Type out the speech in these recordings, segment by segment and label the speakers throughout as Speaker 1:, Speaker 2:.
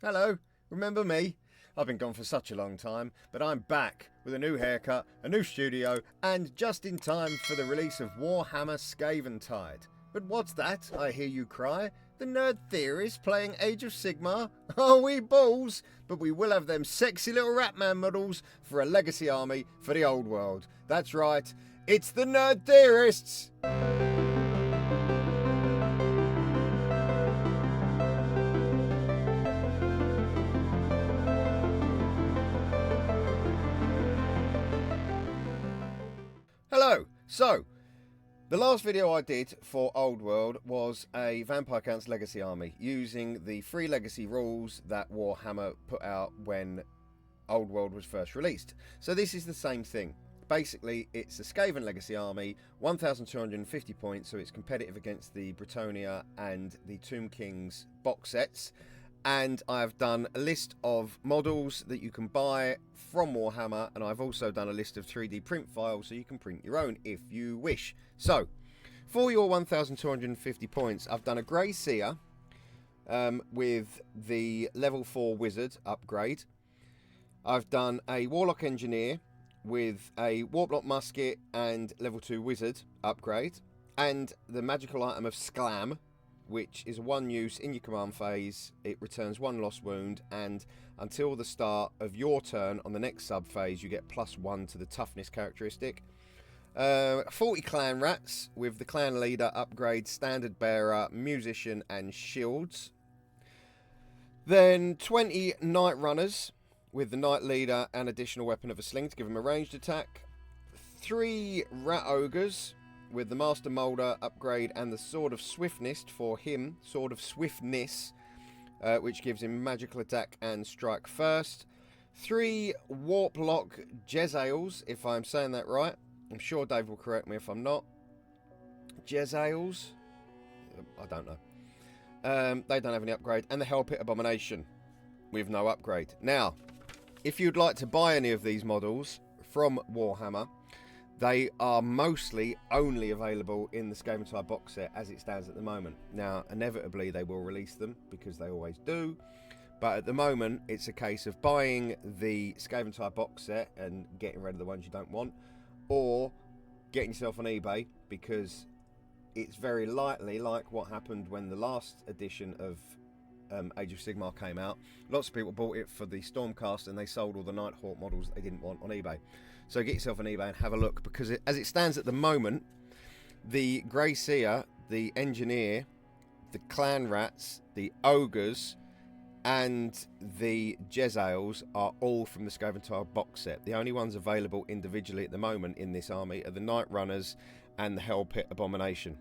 Speaker 1: Hello, remember me? I've been gone for such a long time, but I'm back with a new haircut, a new studio, and just in time for the release of Warhammer Skaven Tide. But what's that, I hear you cry? The nerd theorist playing Age of Sigmar? Oh, we balls! But we will have them sexy little Ratman models for a legacy army for the old world. That's right, it's the nerd theorists! Hello! So, the last video I did for Old World was a Vampire Count's Legacy army, using the free Legacy rules that Warhammer put out when Old World was first released. So this is the same thing. Basically, it's a Skaven Legacy army, 1,250 points, so it's competitive against the Bretonnia and the Tomb Kings box sets. And I've done a list of models that you can buy from Warhammer, and I've also done a list of 3D print files so you can print your own if you wish. So, for your 1,250 points, I've done a Grey Seer with the level 4 Wizard upgrade. I've done a Warlock Engineer with a Warplock musket and level 2 Wizard upgrade, and the magical item of Skalm, which is one use in your command phase. It returns 1 lost wound, and until the start of your turn on the next sub phase, you get +1 to the toughness characteristic. 40 Clanrats with the Clawleader upgrade, standard bearer, musician, and shields. Then 20 Night Runners with the Night Leader and additional weapon of a sling to give them a ranged attack. 3 Rat Ogres with the Master Moulder upgrade and the Sword of Swiftness for him, which gives him magical attack and strike first. 3 Warplock Jezzails, if I'm saying that right. I'm sure Dave will correct me if I'm not. Jezzails? I don't know. They don't have any upgrade. And the Hell Pit Abomination with no upgrade. Now, if you'd like to buy any of these models from Warhammer, they are mostly only available in the Skaven Tide box set as it stands at the moment. Now, inevitably, they will release them because they always do. But at the moment, it's a case of buying the Skaven Tide box set and getting rid of the ones you don't want, or getting yourself on eBay, because it's very likely, like what happened when the last edition of Age of Sigmar came out, lots of people bought it for the Stormcast and they sold all the Nighthawk models that they didn't want on eBay. So get yourself on eBay and have a look, because as it stands at the moment, the Grey Seer, the Engineer, the Clanrats, the Ogres, and the Jezzails are all from the Skaven Tide box set. The only ones available individually at the moment in this army are the Night Runners and the Hell Pit Abomination.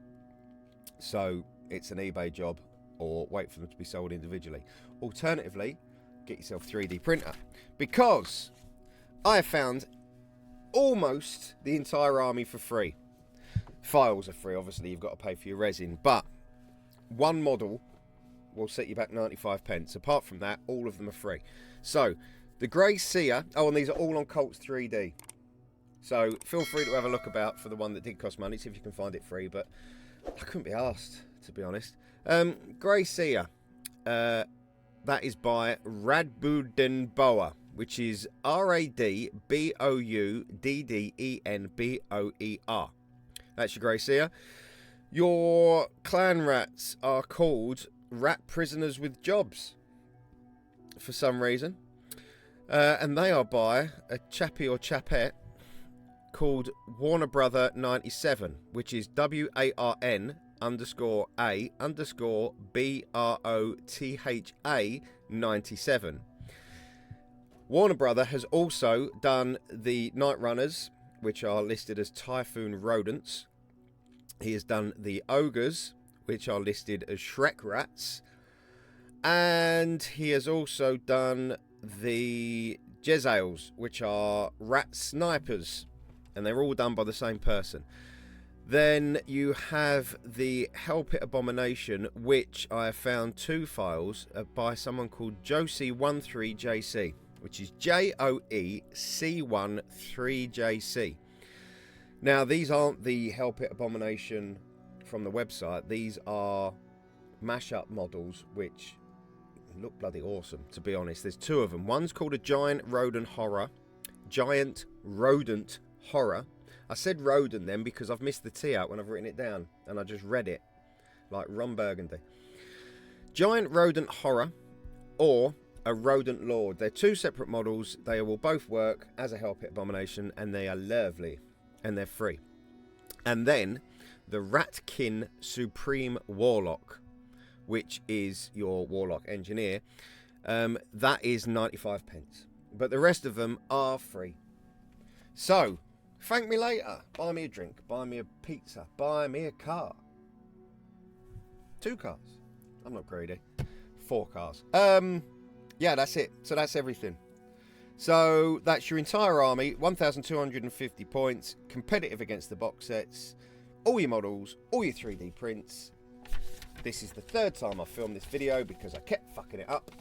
Speaker 1: So it's an eBay job, or wait for them to be sold individually. Alternatively, get yourself a 3D printer, because I have found almost the entire army for free. Files are free, obviously you've got to pay for your resin, but one model will set you back 95 pence. Apart from that, all of them are free. So the Grey Seer, and these are all on Colts 3D, so feel free to have a look about for the one that did cost money, see if you can find it free, but I couldn't be asked, to be honest. Grey Seer, that is by Radboudenboer, which is Radboudenboer. That's your Grey Seer. Your Clanrats are called Rat Prisoners with Jobs for some reason, and they are by a chappie or chapette called Warner Brother 97, which is WARN_A_BROTHA 97. Warner Brother has also done the Night Runners, which are listed as Typhoon Rodents. He has done the Ogres, which are listed as Shrek Rats. And he has also done the Jezzails, which are Rat Snipers. And they're all done by the same person. Then you have the Hell Pit Abomination, which I have found 2 files by someone called Josie13JC, which is JOEC13JC. Now, these aren't the Hell Pit Abomination from the website. These are mashup models, which look bloody awesome, to be honest. There's two of them. One's called a Giant Rodent Horror. Giant Rodent Horror. I said rodent then because I've missed the T out when I've written it down, and I just read it like Ron Burgundy. Giant Rodent Horror or a Rodent Lord. They're two separate models. They will both work as a Hell Pit Abomination, and they are lovely, and they're free. And then the Ratkin Supreme Warlock, which is your Warlock Engineer. That is 95 pence. But the rest of them are free. So, thank me later. Buy me a drink. Buy me a pizza. Buy me a car. 2 cars. I'm not greedy. 4 cars. Yeah, that's it. So that's everything. So that's your entire army. 1,250 points. Competitive against the box sets. All your models. All your 3D prints. This is the 3rd time I've filmed this video because I kept fucking it up.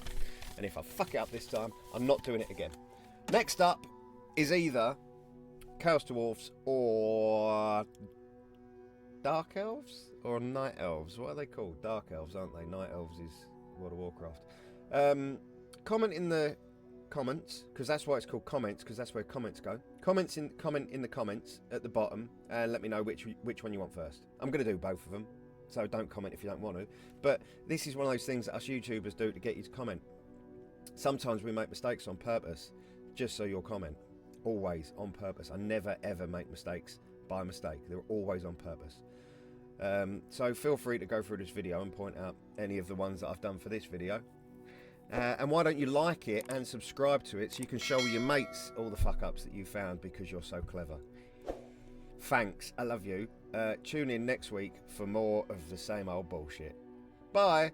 Speaker 1: And if I fuck it up this time, I'm not doing it again. Next up is either Chaos Dwarfs or Dark Elves or Night Elves. What are they called? Dark Elves, aren't they? Night Elves is World of Warcraft. Comment in the comments, because that's why it's called comments, because that's where comments go. Comment in the comments at the bottom and let me know which one you want first. I'm going to do both of them, so don't comment if you don't want to. But this is one of those things that us YouTubers do to get you to comment. Sometimes we make mistakes on purpose, just so you'll comment. Always on purpose. I never ever make mistakes by mistake. They're always on purpose. So feel free to go through this video and point out any of the ones that I've done for this video. And why don't you like it and subscribe to it so you can show your mates all the fuck ups that you found because you're so clever. Thanks, I love you. Tune in next week for more of the same old bullshit. Bye.